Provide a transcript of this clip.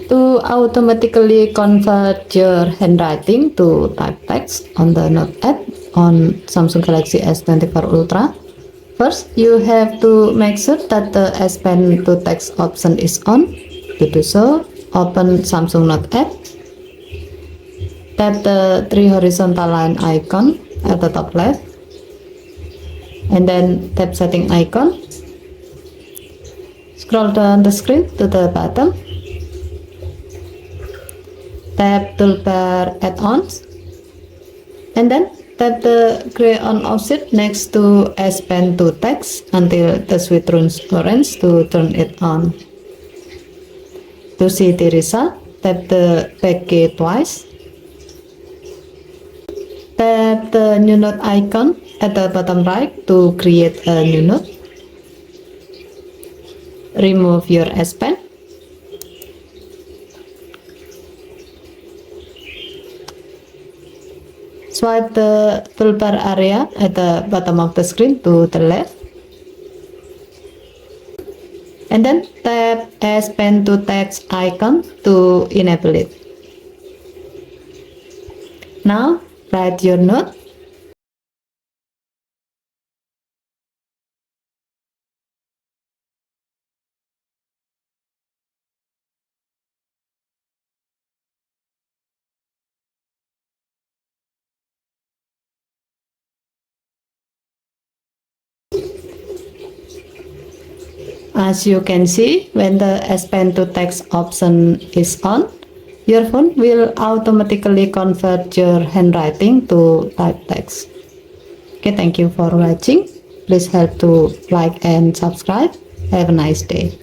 To automatically convert your handwriting to type text on the Note app on Samsung Galaxy S24 Ultra, first you have to make sure that the S Pen to text option is on. To do so, open Samsung Note app, tap the three horizontal line icon at the top left, and then tap setting icon. Scroll down the screen to the bottom, tap Toolbar add-ons, and then tap the gray on offset next to S Pen to text until the switch turns orange to turn it on. To see the result, tap the back key twice, tap the new note icon at the bottom right to create a new note. Remove your S Pen. Swipe the toolbar area at the bottom of the screen to the left. And then tap S Pen to text icon to enable it. Now write your note. As you can see, when the S Pen to text option is on, your phone will automatically convert your handwriting to type text. Okay, thank you for watching. Please help to like and subscribe. Have a nice day.